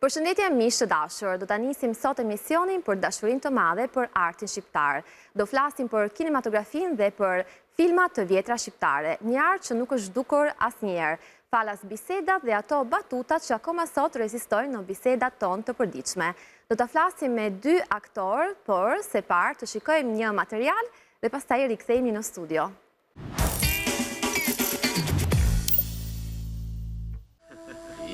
Përshëndetje miq të dashur, do ta nisim sot emisionin për dashurinë të madhe për artin shqiptar. Do flasim për kinematografinë dhe për filmat të vjetra shqiptare, një art që nuk është zhdukur asnjëherë, falas bisedat dhe ato batutat që akoma sot rezistojnë në bisedat tonë të përditshme. Do ta flasim me dy aktorë, por së pari të shikojmë një material dhe pastaj rikthehemi në studio.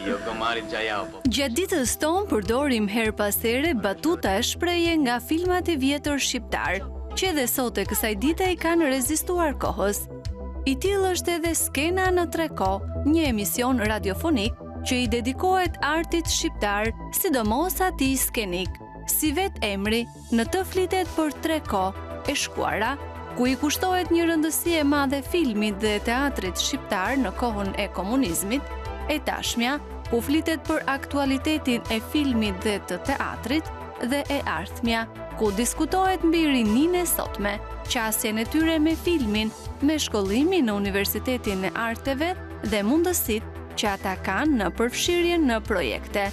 Gjatë ditës tonë përdorim her pas here batuta e shprehje nga filmat e vjetër shqiptar, që edhe sot e kësaj dite i kanë rezistuar kohës. I tillë është edhe Skena në Treko, një emision radiofonik që i dedikohet artit shqiptar, sidomos atij skenik. Si vet emri, në të flitet për Treko e shkuara, ku i kushtohet një rëndësi e madhe filmit dhe teatrit shqiptar në kohën e komunizmit, e tashmja ku flitet për aktualitetin e filmit dhe të teatrit dhe e ardhmja, ku diskutohet mbi rininë e sotme, qasjen e tyre me filmin, me shkollimin në Universitetin e Arteve dhe mundësitë që ata kanë në përfshirjen në projekte.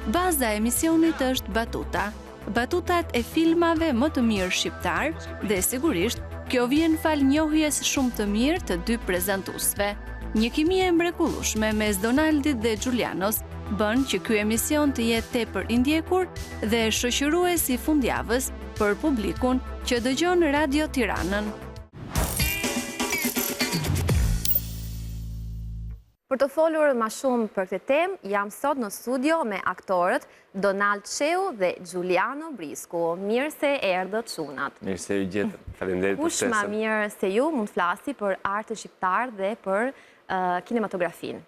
Baza e emisionit është batuta. Batutat e filmave më të mirë shqiptar dhe sigurisht kjo vjen fal njohjes shumë të mirë të dy prezantuesve. Një kimie e mrekullueshme mes Donaldit dhe Giulianos bën që ky emision të jetë tepër i ndjekur dhe shoqërues i fundjavës për publikun që dëgjon Radio Tiranën. Për të folur më shumë për këtë temë, jam sot në studio me aktorët Donald Sheu dhe Giuliano Brisku. Mirë se erdhët çunat. Mirë se ju gjetëm. Faleminderit për ftesën. Kush më mirë se ju mund të flasi për artin shqiptar dhe për kinematografinë?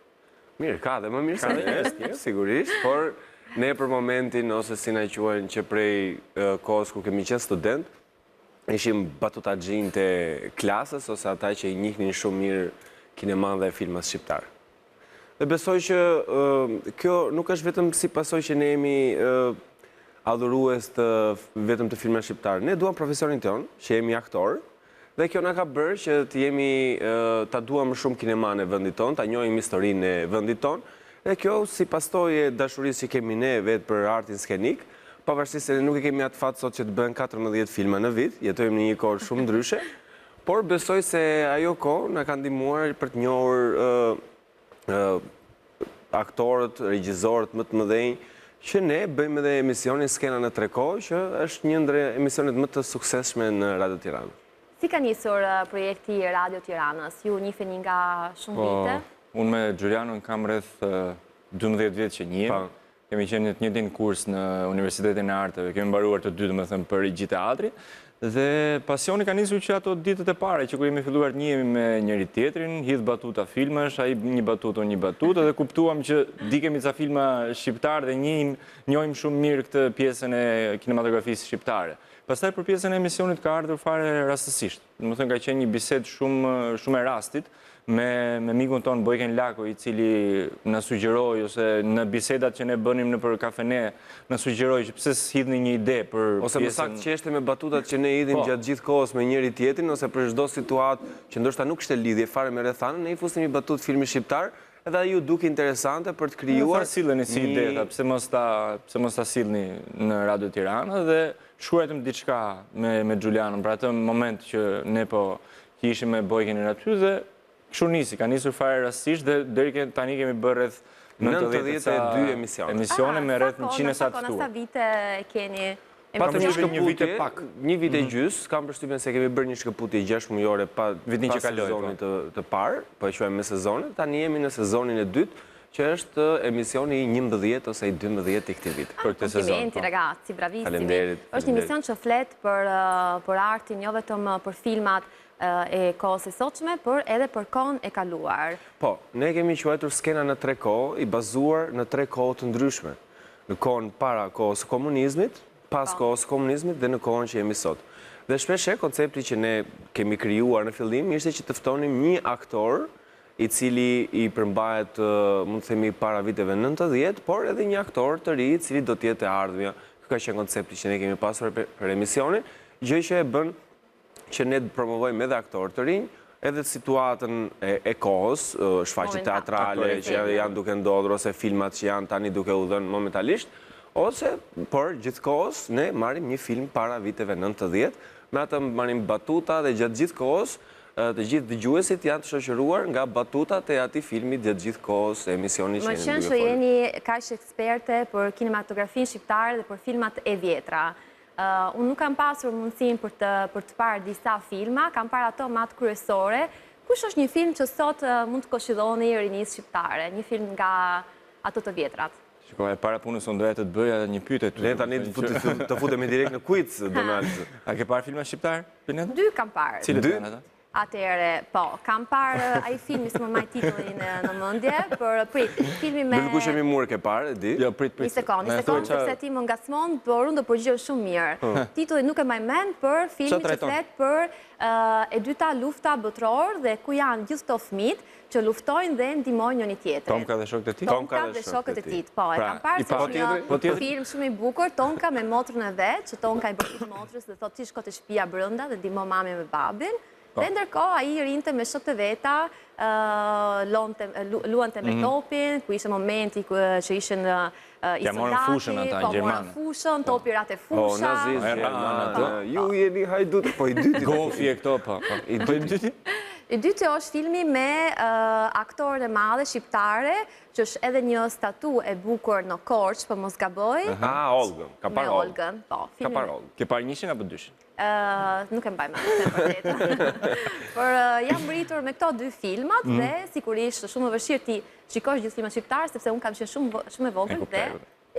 Mirë, ka dhe më mirë se ne, sigurisht, por ne për momentin, ose si na quajnë që prej kohës ku kemi qenë student, ishim batutaxhin të klasës ose ata që i njihnin shumë mirë kineman dhe filmat shqiptar. Dhe besoj që kjo nuk është vetëm si pasojë që ne jemi adhurues të vetëm të filmave shqiptar. Ne duam profesionin tonë, që jemi aktorë, dhe kjo na ka bërë që të jemi ta duam më shumë kineman e vendit tonë, ta njohim historinë e vendit tonë, dhe kjo si pasojë e dashurisë që kemi ne vetë për artin skenik, pavarësisht se nuk e kemi atë fat sot që të bëhen 14 filma në vit, jetojmë në një kohë shumë ndryshe, por besoj se ajo kohë na ka ndihmuar për të njohur aktorët, regjisorët më të mëdhenj, që ne bëjmë edhe emisionin Skena në Treko, që është një ndër emisionet më të suksesshme në Radio Tiranë. Si ka nisur projekti Radio Tiranës? Ju njiheni nga shumë vite? Unë me Giulianon kam rreth 12 vjet që njihem. Kemi qenë në të njëjtin kurs në Universitetin e Arteve, kemi mbaruar të dy, domethënë për regji teatri, dhe pasioni ka nisur që ato ditët e para që kur jemi filluar të njihemi me njëri tjetrin, hidh batuta filmash, ai një batutë, unë një batutë, dhe kuptuam që dikemi ca filma shqiptar dhe njohim shumë mirë këtë pjesën e kinematografisë shqiptare. Pastaj për pjesën e emisionit ka ardhur fare rastësisht. Domethënë ka qenë një bisedë shumë e rastit me mikun ton Bojken Lako, i cili na sugjeroi ose në bisedat që ne bënim nëpër kafene na sugjeroi që pse s'hidhni një ide për ose më saktë çështje me batutat që ne idhim gjatë gjithë kohës me njëri tjetrin, ose për çdo situatë që ndoshta nuk kishte lidhje fare me rrethanën, ne i fusim një batutë filmi shqiptar, edhe ju duke interesante për të krijuar. Silleni si ide, pse mos ta sillni në Radio Tiranë, dhe shkruajtëm diçka me Giulianon për atë moment që ne po ishim me Bojkenin aty, dhe kështu nisi, ka nisur fare rastësisht dhe deri tani kemi bërë rreth 92 emisione me rreth 100 sa të ftuar. Sa vite keni? Patëm një vit e pak, një vit e gjys, kam përshtypjen se kemi bërë një shkëputje 6 mujore pa sezonit të parë, po e quajmë me sezonet, tani jemi në sezonin e dytë, që është emisioni i 11 ose i 12 i këtij viti për këtë sezon. Komplimenti ragazzi, bravissimi. Faleminderit. Është një emision që flet për artin, jo vetëm për filmat e kohës së sotshme, por edhe për kohën e kaluar. Po, ne kemi quajtur Skena në Treko, i bazuar në 3 kohë të ndryshme. Në kohën para kohës së komunizmit, pas kohës së komunizmit dhe në kohën që jemi sot. Dhe shpesh koncepti që ne kemi krijuar në fillim ishte që të ftonim një aktor i cili i përmbahet, mund të themi, para viteve 90, por edhe një aktor të ri i cili do të jetë e ardhmja. Ky ka qenë koncepti që ne kemi pasur për emisionin, gjë që e bën që ne promovojmë edhe aktorë të rinj, edhe situatën e kohës, shfaqje teatrale që janë duke ndodhur, ose filmat që janë tani duke u dhënë momentalisht, ose, por gjithkohës, ne marrim një film para viteve 90, me atë marrim batuta dhe gjatë gjithë kohës, të gjithë dëgjuesit janë të shoqëruar nga batutat e atij filmi gjatë gjithë kohës e emisionit që Më qenë që jeni kaq eksperte për kinematografinë shqiptare dhe për filmat e vjetra. Unë nuk kam pasur mundësinë për të parë disa filma, kam parë ato më atë kryesore. Kush është një film që sot mund të këshilloni rinisë shqiptare, një film nga ato të vjetrat? Shiko, e para punës unë doja të të bëja një pyetje. Le tani të futemi direkt në quiz, Donald. A ke parë filma shqiptar? 2 kam parë. Cilët janë ata? Atëherë, po, kam parë ai filmi, s'më maj titullin në mendje, për filmi me... Në kush e mi murë ke parë, di? Jo, prit. Një sekond, sepse ti më ngacmon, por unë do përgjigjem shumë mirë. Titulli nuk e maj mend për filmi që flet për e dyta lufta botërore dhe ku janë gjithë të fëmijët që luftojnë dhe ndihmojnë njëri tjetrin. Tomka dhe shokët e tij? Tomka dhe shokët e tij. Po, e kam parë se një film shumë i bukur, Tomka me motrën e vet, që Tomka i bërtit motrës dhe thotë ti shko te shtëpia brenda dhe ndihmo mamin me babin. Dhe ndërkohë ai rinte me shokët e veta, luante me topin, ku ishte momenti që ishin i soldati, po morën fushën, topi rate fusha. Po, nazistë, ju jeni hajdut, po i dyti. Gofi e këto, po. I dyti? I dyti është filmi me aktorën e madhe shqiptare, që është edhe një statu e bukur në Korçë, po mos gaboj. Olgën, ka parë Olgën, po. Ka parë Olgën. Ke parë 1-shin apo 2-shin? Nuk e mbaj mend. Por jam mbritur me këto 2 filmat dhe sigurisht shumë e vështirë ti shikosh gjithë filmat shqiptar, sepse unë kam qenë shumë e vogël dhe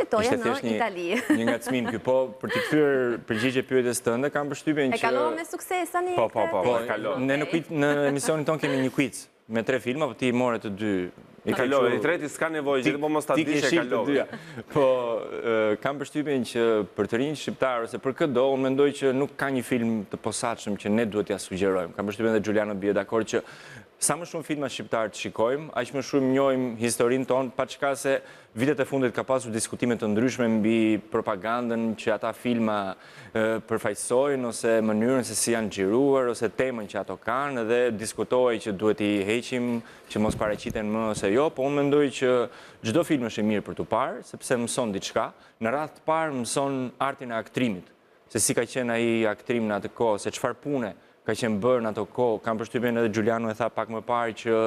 jetoja në Itali. Një ngacmim ky, po për të kthyer përgjigje pyetjes tënde, kam përshtypjen që... E kalova me sukses tani. Po, kalova. Ne në emisionin ton kemi një quiz me 3 filma, po ti i more të 2. I kalova, i treti s'ka nevojë, gjithë po mos ta dish e kalova. Po, kam përshtypjen që për të rinj shqiptar ose për këdo, unë mendoj që nuk ka një film të posaçëm që ne duhet t'ia sugjerojmë. Kam përshtypjen dhe Giuliano bie dakord që sa më shumë filma shqiptar të shikojmë, aq më shumë njohim historinë tonë, pa çka se vitet e fundit ka pasur diskutime të ndryshme mbi propagandën që ata filma përfaqësojnë ose mënyrën se si janë xhiruar ose temën që ato kanë dhe diskutohej që duhet i heqim, që mos paraqiten më ose jo, po unë mendoj që çdo film është i mirë për tu parë, sepse mëson diçka. Në radhë të parë mëson artin e aktrimit, se si ka qenë ai aktrim në atë kohë, se çfarë pune ka qenë bërë në ato kohë. Kam përshtypjen edhe Giuliano e tha pak më parë që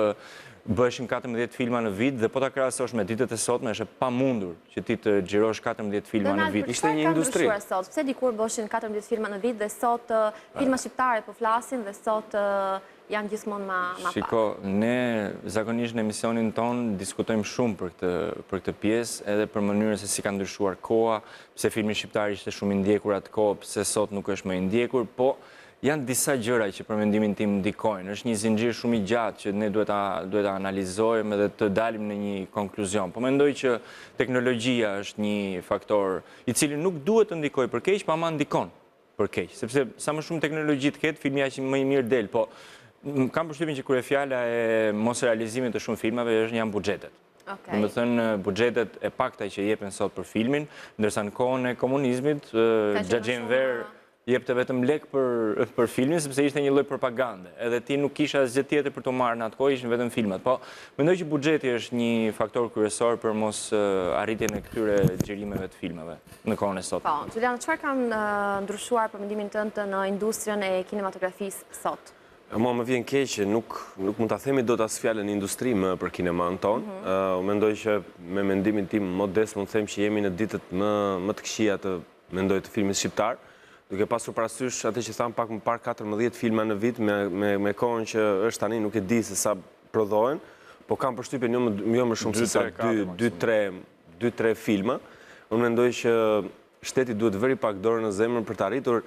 bëheshin 14 filma në vit dhe po ta krahasosh me ditët e sotme është pamundur që ti të xhirosh 14 filma në vit. Ishte një industri. Pse dikur bëshin 14 filma në vit dhe sot filma shqiptare po flasin dhe sot janë gjithmonë ma pak. Shiko, ne zakonisht në emisionin ton diskutojmë shumë për këtë pjesë, edhe për mënyrën se si ka ndryshuar koha, pse filmi shqiptar ishte shumë i ndjekur atë kohë, pse sot nuk është më i ndjekur, po janë disa gjëra që për mendimin tim ndikojnë. Është një zinxhir shumë i gjatë që ne duhet ta analizojmë dhe të dalim në një konkluzion. Po mendoj që teknologjia është një faktor i cili nuk duhet të ndikojë për keq, pa ama ndikon për keq, sepse sa më shumë teknologji të ketë, filmi aq më i mirë del, po kam përshtypjen që kur e fjala e mos realizimit të shumë filmave janë buxhetet. Do të thënë buxhetet e pakta që jepen sot për filmin, ndërsa në kohën e komunizmit Xhaxhenver jepte vetëm lek për filmin, sepse ishte një lloj propagande. Edhe ti nuk kisha asgjë tjetër për të marrë në atë kohë, ishin vetëm filmat. Po, mendoj që buxheti është një faktor kryesor për mos arritjen e këtyre xhirimeve të filmave në kohën e sotme. Po, Giuliano, çfarë ka ndryshuar për mendimin tënd në industrinë e kinematografisë sot? Më vjen keq që nuk mund ta themi dot as fjalën industri më për kineman ton. Mendoj që me mendimin tim modest mund të them që jemi në ditët më të këqija të mendoj të filmit shqiptar. Duke pasur parasysh atë që tham pak më parë 14 filma në vit me kohën që është tani, nuk e di se sa prodhohen, po kam përshtypjen jo më shumë se sa 2-3 filma. Unë mendoj që shteti duhet vëri pak dorën në zemër për të arritur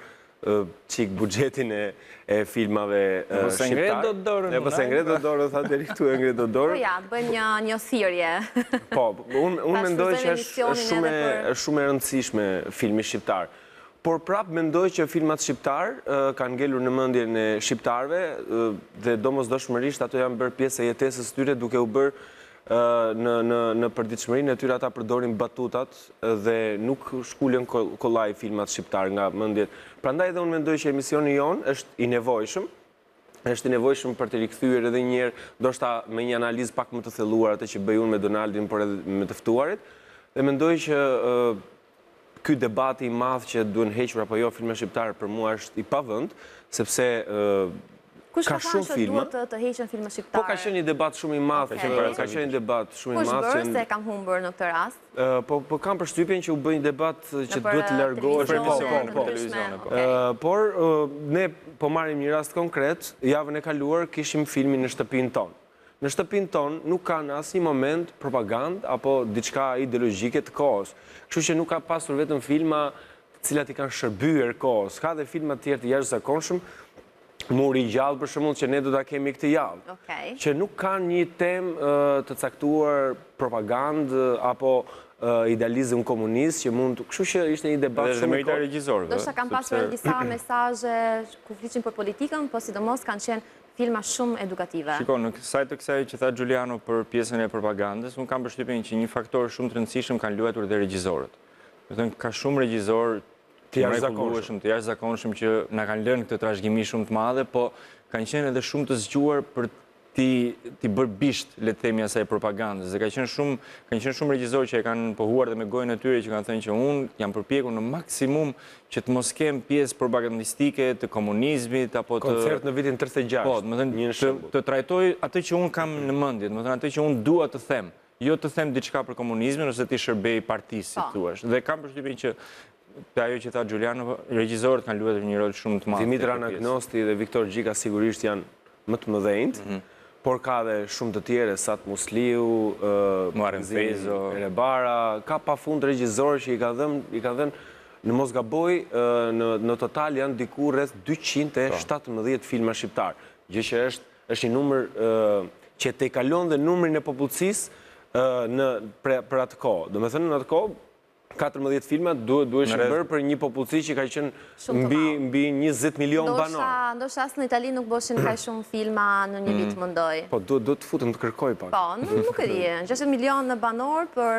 çik buxhetin e filmave shqiptar. Po se ngret dot dorën. Po se ngret dot dorën, tha deri këtu e ngret dot dorën. Po ja, bëjmë një thirrje. Po, unë mendoj që është shumë e rëndësishme filmi shqiptar. Por prapë mendoj që filmat shqiptar kanë ngelur në mendjen e shqiptarëve dhe domosdoshmërisht ato janë bërë pjesë e jetesës tyre duke u bërë në përditshmërinë e tyre ata përdorin batutat dhe nuk shkulen kollaj filmat shqiptar nga mendjet. Prandaj edhe unë mendoj që emisioni jon është i nevojshëm është i nevojshëm për të rikthyer edhe një herë, ndoshta me një analizë pak më të thelluar atë që bëj unë me Donaldin, por edhe me të ftuarit. Dhe mendoj që ky debati i madh që duhen hequr apo jo filma shqiptar për mua është i pavend, sepse Kush ka shumë filma. Duhet të heqen filma shqiptare? Po ka qenë një debat shumë i madh, ka qenë një debat shumë i madh që se kam humbur në këtë rast. Po kam përshtypjen që u bë një debat që duhet të largohet por ne po marrim një rast konkret, javën e kaluar kishim filmin Në shtëpinë tonë. Në shtëpinë tonë nuk ka në asnjë moment propagandë apo diçka ideologjike të kohës. Kështu që nuk ka pasur vetëm filma të cilat i kanë shërbyer kohës, ka dhe filma të tjerë të jashtëzakonshëm. Muri i gjallë për shembull që ne do ta kemi këtë javë. Që nuk kanë një temë të caktuar propagandë apo idealizëm komunist që mund të... Kështu që ishte një debat shumë i kohë. Regjizorëve. Do të kam pasur disa mesazhe ku flisin për politikën, po sidomos kanë qenë filma shumë edukative. Shiko, në kësaj të kësaj që tha Giuliano për pjesën e propagandës, unë kam përshtypjen që një faktor shumë të rëndësishëm kanë luajtur dhe regjizorët. Do të thënë ka shumë regjizorë të jashtëzakonshëm që na kanë lënë këtë trashëgimi shumë të madhe, po kanë qenë edhe shumë të zgjuar për ti bërë bisht, le të themi, asaj propagandës. Dhe kanë qenë shumë regjizorë që e kanë pohuar dhe me gojën e tyre që kanë thënë që unë jam përpjekur në maksimum që të mos kem pjesë propagandistike të komunizmit apo të koncert në vitin 36. Po, domethënë të trajtoj atë që unë kam në mendje, domethënë atë që unë dua të them, jo të them diçka për komunizmin ose të shërbej partisë, si thua. Dhe kam përshtypjen që ajo që tha Giuliano, regjizorët kanë luajtur një rol shumë të madh. Dimitra Anagnosti dhe Viktor Gjika sigurisht janë më të mëdhenjt, por ka dhe shumë të tjere, Sat Musliu, Muharrem Feyzo, Erebara, ka pafund regjizorë që i ka dhënë, në mos gaboj, në total janë diku rreth 217 filma shqiptar, gjë që është një numër që te kalon dhe numrin e popullsisë për atë kohë. Do me thënë në atë kohë 14 filma duheshin bërë për një popullsi që ka qenë mbi 20 milion banor. Ndoshta as në Itali nuk bëshin ka shumë filma në një vit mendoj. Po, do të futëm të kërkoj pak. Po, nuk e di. 60 milion në banor, për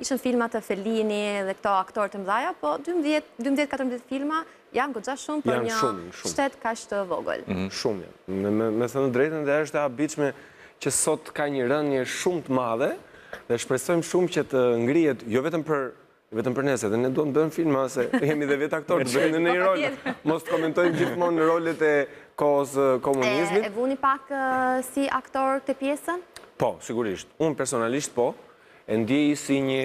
ishën filma të Fellini dhe këto aktorë të mdhaja, po 12-14 filma janë goxha shumë për një shtet kaq të vogël. Shumë janë. Me thënë drejtën dhe është e habitshme që sot ka një rënje shumë të madhe dhe shpresojmë shumë që të ngrihet, jo vetëm për nese, dhe ne duhet të bëjmë filma, se jemi dhe vetë aktorë, të bëjmë në një rol. Mos të komentojmë gjithmonë në rolet e kohës komunizmit. E vuni pak si aktor të pjesën? Po, sigurisht. Unë personalisht po, e ndjej si një,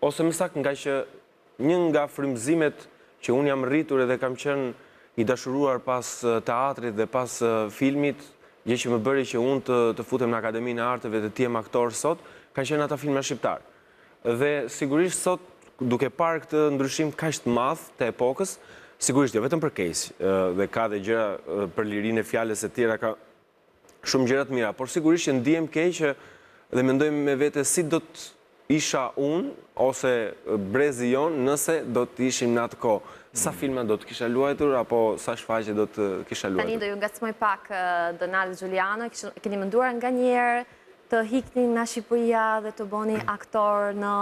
ose më saktë nga që një nga frymëzimet që unë jam rritur edhe kam qenë i dashuruar pas teatrit dhe pas filmit, gjë që më bëri që unë të futem në Akademinë e Arteve dhe të jem aktor sot, kanë qenë ata filma shqiptar. Dhe sigurisht sot, duke parë këtë ndryshim kaq të madh të epokës, sigurisht jo vetëm për keq, dhe ka dhe gjëra për lirinë e fjalës e tjera, ka shumë gjëra të mira, por sigurisht që ndihem keq dhe mendojmë me vete si do të isha unë ose brezi jon nëse do të ishim në atë kohë. Sa filma do të kisha luajtur apo sa shfaqje do të kisha luajtur? Tani do ju ngacmoj pak Donald Giuliano, keni menduar nganjëherë të hikni nga Shqipëria dhe të bëni aktor në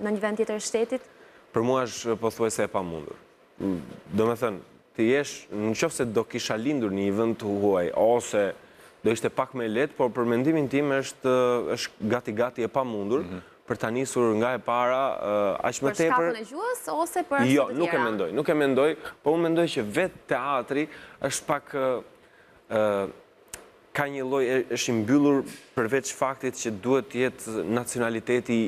një vend tjetër shtetit? Për mua është pothuajse e pamundur. Do me thënë, të jesh, në qoftë se do kisha lindur një vend të huaj, ose do ishte pak me lehtë, por për mendimin tim është gati e pamundur për ta nisur nga e para, aq më tepër. Për shkakun e gjuhës ose për arsye të tjera? Nuk e mendoj, por unë mendoj që vetë teatri është pak ka një lloj është i mbyllur përveç faktit që duhet të jetë nacionaliteti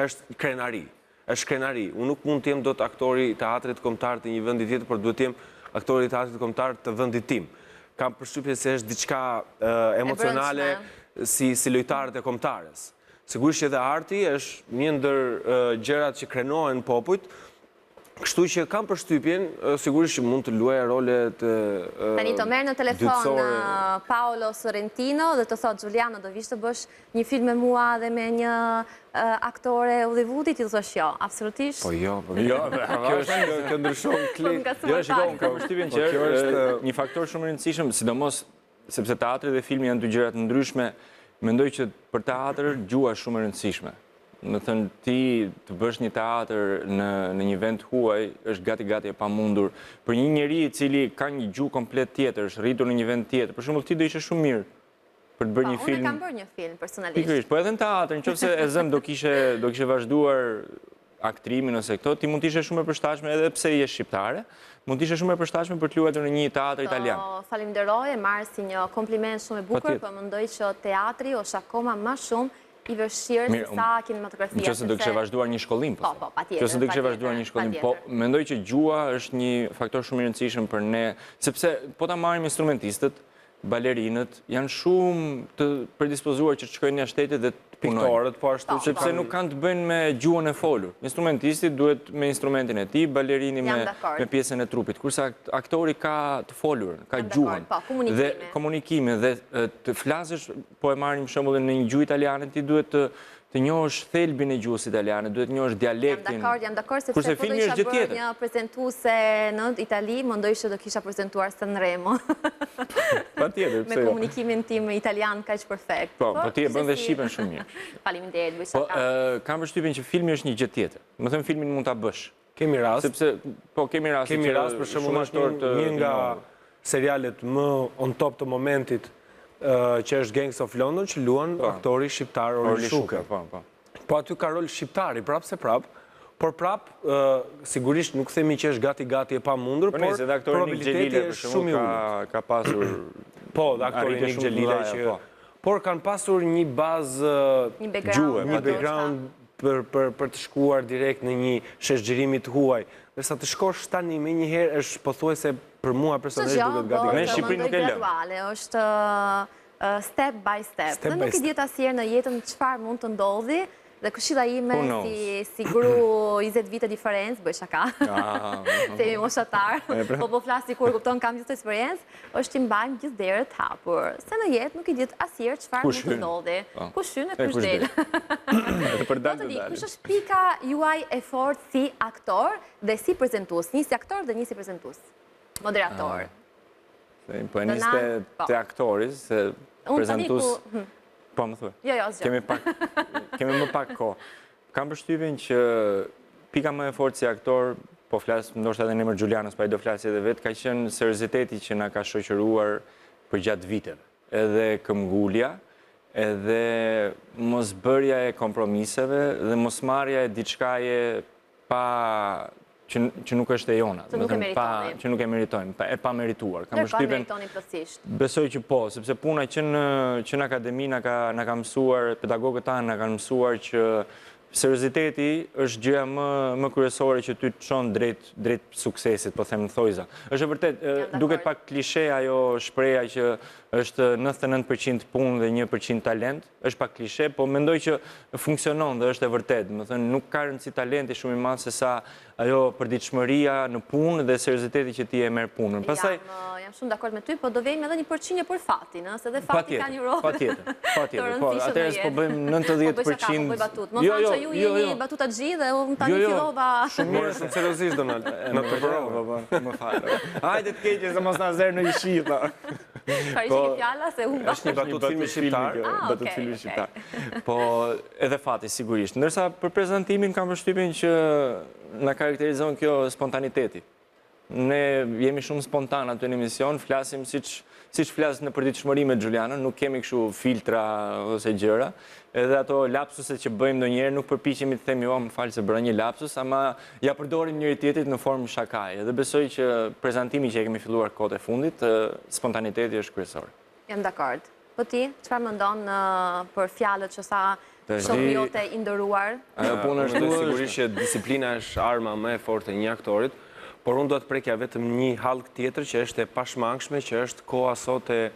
është krenari. Është krenari. Unë nuk mund të jem dot aktori i teatrit kombëtar të një vendi tjetër, por duhet të jem aktori i teatrit kombëtar të vendit tim. Kam përshtypjen se është diçka emocionale si lojtarët e kombëtares. Sigurisht që edhe arti është një ndër gjërat që krenohen popujt. Kështu që kam përshtypjen, sigurisht që mund të luaja role të Tani të merë në telefon Paolo Sorrentino dhe të thot Giuliano, do vish të bësh një film me mua dhe me një aktore Hollywoodit, i të thosh jo, absolutisht. Po jo, kjo ndryshon klik. Jo, shikon, kam përshtypjen që është një faktor shumë rëndësishëm, sidomos sepse teatri dhe filmi janë dy gjëra të ndryshme, mendoj që për teatr gjua është shumë e rëndësishme. Më thënë, ti të bësh një teatr në një vend huaj, është gati e pamundur. Për një njeri i cili ka një gjuhë komplet tjetër, është rritur në një vend tjetër, për shembull ti do ishe shumë mirë për të bërë një film. Unë kam bërë një film personalisht. Pikërisht, po edhe në teatr, nëse e zëm do kishe vazhduar aktrimin ose këto, ti mund të ishe shumë e përshtatshme edhe pse je shqiptare, mund të ishe shumë e përshtatshme për të luajtur në një teatr italian. Falenderoj, e marr si një kompliment shumë e bukur, por mendoj që teatri është akoma më shumë i vështirë se sa kinematografia. Nëse do kishe vazhduar një shkollim. Po, patjetër. Nëse do kishe vazhduar një shkollim, po mendoj që gjuha është një faktor shumë i rëndësishëm për ne, sepse po ta marrim instrumentistët, balerinët janë shumë të predispozuar që të shkojnë në shtetet dhe të punojnë. Piktorët, po ashtu që sepse nuk kanë të bëjnë me gjuhën e folur. Instrumentisti duhet me instrumentin e tij, balerini me pjesën e trupit, kurse aktori ka të folur, ka gjuhën dhe komunikimin dhe të flasësh, po e marrim shembullin në një gjuhë italiane, ti duhet të njohësh thelbin e gjuhës italiane, duhet njohësh dialektin. Jam dakord, sepse po do isha bërë një prezantuese në Itali, mendoj që do kisha prezantuar Sanremo. Patjetër, me komunikimin tim italian kaq perfekt. Po ti e bën dhe shqipen shumë mirë. Faleminderit, bëj Po shaka. kam përshtypjen që filmi është një gjë tjetër. Më thënë filmin mund ta bësh. Kemi rast. Sepse kemi rast për shembull është një nga serialet më on top të momentit që është Gangs of London, që luan aktori shqiptar Orli Shuka. Po aty ka rol shqiptari, prap se prap, por prap sigurisht nuk themi që është gati e pamundur, por probabiliteti është shumë i ulët. Ka pasur po, dhe aktori Nik Gjelile që por kanë pasur një bazë gjuhë, një background për të shkuar direkt në një sheshgjërimi të huaj. Dërsa të shkosh tani me një herë është pothuajse për mua personalisht duket gati. Ne Shqipëri nuk e lëm. Është step by step. Dhe nuk i diet asnjëherë në jetën çfarë mund të ndodhi. Dhe këshilla ime si gru 20 vite diferencë, bëj shaka, se jemi moshatar, po flas sikur kupton kam gjithë eksperiencë, është që mbajmë gjithë derët hapur. Se në jetë nuk i diet asnjëherë çfarë mund të ndodhi. Kush hyn e kush del. Kush është pika juaj e fortë si aktor dhe si prezantues, një si aktor dhe një si prezantues, moderator. Po e nisë te aktori, se prezantues. Po, më thuaj. Jo, zgjë. Kemi më pak kohë. Kam përshtypjen që pika më e fortë si aktor, po flas ndoshta edhe në emër Gjulianës, pa ai do flasë edhe vetë, ka qenë serioziteti që na ka shoqëruar për gjatë viteve. Edhe këmbgulja, edhe mosbërja e kompromiseve dhe mosmarrja e diçkaje pa që nuk është e jona, që nuk e meritojmë, e pa merituar. Kam përshtypjen, besoj që po, sepse puna që në akademi na ka mësuar, pedagogët tanë na kanë mësuar që serioziteti është gjëja më kryesore që ty të çon drejt suksesit, po them thojza. Është vërtet, duket pak klishe ajo shpreha që është 99% punë dhe 1% talent, është pak klishe, po mendoj që funksionon dhe është e vërtet. Më thënë, nuk ka rëndësi talenti shumë i madh se sa ajo përditshmëria në punë dhe serioziteti që ti e merr punën. Jam shumë dakord me ty, po do vejmë edhe një përqindje për fatin, se dhe fati ka një rol. Patjetër. Po, atëherë po bëjmë 90%. Më thanë që ju jeni batuta gjithë dhe unë tani fillova. Shumë mirë, shumë seriozisht Donald. Në të provë, më falë. Hajde të keqe se mos na zerë në ishi. Ka ishte një fjala se unë është një batut filmi shqiptar. Batut filmi shqiptar. Po, edhe fati sigurisht. Ndërsa për prezantimin kam përshtypjen që na karakterizon kjo spontaniteti. Ne jemi shumë spontan aty në emision, flasim siç flas në përditshmëri me Gjulianën, nuk kemi kështu filtra ose gjëra. Edhe ato lapsuset që bëjmë ndonjëherë nuk përpiqemi të themi, më fal se bëra një lapsus, ama ja përdorim njëri tjetrit në formë shakaje. Dhe besoj që prezantimi që e kemi filluar kohët e fundit, spontaniteti është kryesor. Jam dakord. Po ti, çfarë mendon për fjalët që sa shoku jote i nderuar? Puna është sigurisht që disiplina është arma më e fortë e një aktorit, por unë do të prekja vetëm një hallk tjetër që është e pashmangshme, që është koha sot e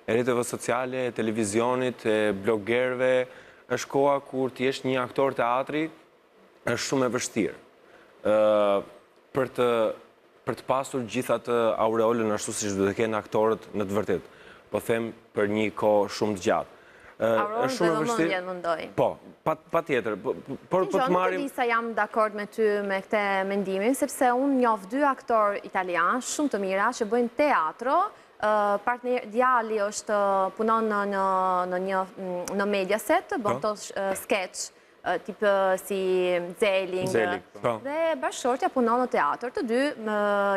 rrjeteve sociale, e televizionit, e blogerëve, është koha kur ti je një aktor teatri, është shumë e vështirë. Për të pasur gjithë atë aureolën ashtu siç duhet të kenë aktorët në të vërtetë. Po them për një kohë shumë të gjatë. Aureolën dhe vëmendjen mendoj. Po, patjetër. Por po të marrim. Nuk e di sa jam dakord me ty me këtë mendimin, sepse unë njoh 2 aktor italian shumë të mira që bëjnë teatro. Djali punon në Mediaset, bën to sketch tipë si Zeling. Dhe bashkëshortja punon në teatr. Të dy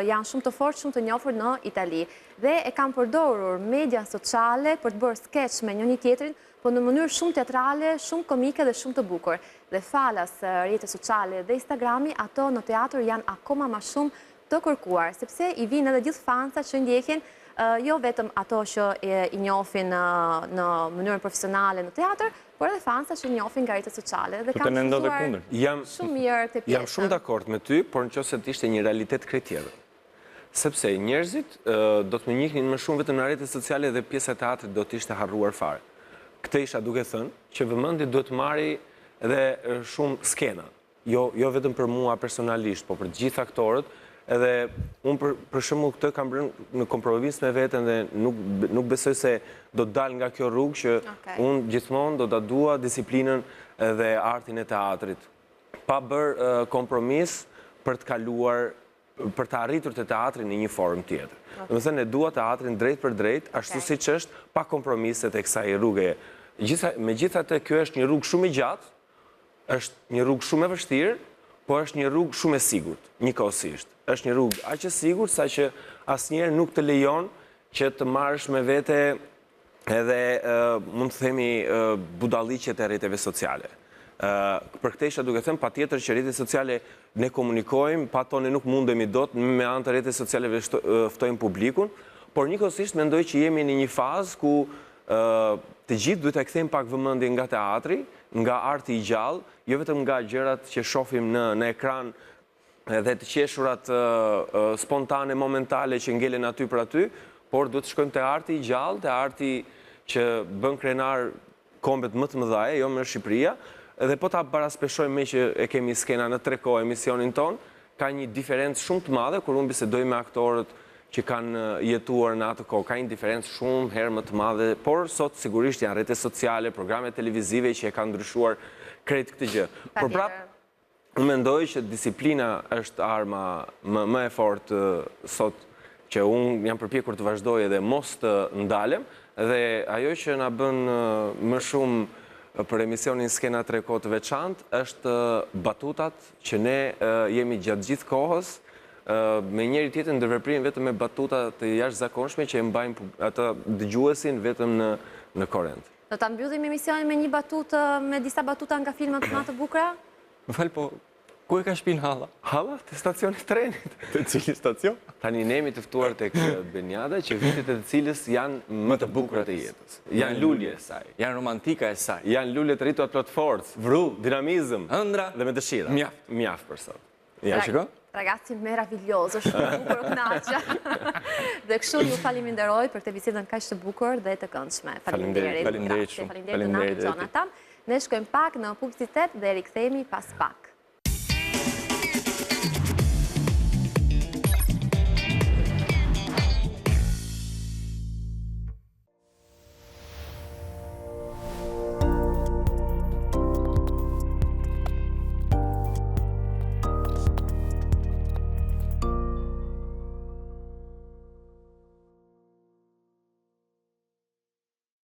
janë shumë të fortë, shumë të njohur në Itali. Dhe e kanë përdorur media sociale për të bërë skeç me njëri tjetrin, po në mënyrë shumë teatrale, shumë komike dhe shumë të bukur. Dhe falas rrjetet sociale dhe Instagrami, ato në teatr janë akoma më shumë të kërkuar, sepse i vinë edhe gjithë fansat që ndjekin, jo vetëm ato që i njohin në mënyrën profesionale në teatr, por edhe fansat që njohin nga rrjetet sociale. Dhe kanë shkuar shumë mirë këtë pjesë. Jam shumë dakord me ty, por nëse të ishte një realitet krejt tjetër. Sepse njerëzit do të më njihnin më shumë vetëm në rrjetet sociale dhe pjesa e teatrit do të ishte harruar fare. Këtë isha duke thënë që vëmendje duhet të marri edhe shumë skena. Jo vetëm për mua personalisht, po për gjithë aktorët. Edhe unë për shembull këtë kam bërë në kompromis me veten dhe nuk besoj se do të dal nga kjo rrugë që unë gjithmonë do ta dua disiplinën dhe artin e teatrit. Pa bërë kompromis për të kaluar, për të arritur të teatrin në një formë tjetër. Domethënë e dua teatrin drejt për drejt, ashtu siç është, pa kompromiset e kësaj rruge. Megjithatë, kjo është një rrugë shumë e gjatë, është një rrugë shumë e vështirë, po është një rrugë shumë e sigurt, njëkohësisht. Është një rrugë aq e sigurt sa që asnjëherë nuk të lejon që të marrësh me vete edhe mund të themi budalliqet e rrjeteve sociale. Për këtë isha duke thënë patjetër që rrjetet sociale ne komunikojmë, pa to ne nuk mundemi dot me anë të rrjeteve socialeve ftojmë publikun, por njëkohësisht mendoj që jemi në një fazë ku të gjithë duhet të kthejmë pak vëmendje nga teatri, nga arti i gjallë, jo vetëm nga gjërat që shohim në ekran dhe të qeshurat spontane, momentale që ngelen aty për aty, por duhet të shkojmë te arti i gjallë, te arti që bën krenar kombet më të mëdha, jo më Shqipëria, dhe po ta paraspeshojmë me që e kemi skena në Treko emisionin ton, ka një diferencë shumë të madhe kur unë bisedoj me aktorët që kanë jetuar në atë kohë, ka një diferencë shumë herë më të madhe, por sot sigurisht janë rrjetet sociale, programe televizive që e kanë ndryshuar krejt këtë gjë. Por prapë, unë mendoj që disiplina është arma më e fortë sot, që unë jam përpjekur të vazhdoj edhe mos të ndalem, dhe ajo që na bën më shumë për emisionin Skena Treko të veçantë është batutat që ne jemi gjatë gjithë kohës me njëri tjetër ndërveprimin vetëm me batuta të jashtëzakonshme që e mbajnë ata dëgjuesin vetëm në korrent. Do ta mbyllim emisionin me një batutë, me disa batuta nga filmat më të bukura? Më fal, po ku e ka shpinë Halla? Halla te stacioni i trenit. Te cili stacion? Tani ne jemi të ftuar tek Benjada, që vitet e të cilës janë më të bukura të jetës. Janë lulje e saj. Janë romantika e saj. Janë lulje të rritura plot forcë, vru, dinamizëm, ëndra dhe me dëshira. Mjaft për sot. Ja, shiko? Ragazzi meraviglioso, shumë bukur u knaqja. Dhe kështu ju faleminderoj për këtë bisedën kaq të bukur dhe të këndshme. Faleminderit shumë. Faleminderit Jonathan. Ne shkojmë pak në publicitet dhe rikthehemi pas pak.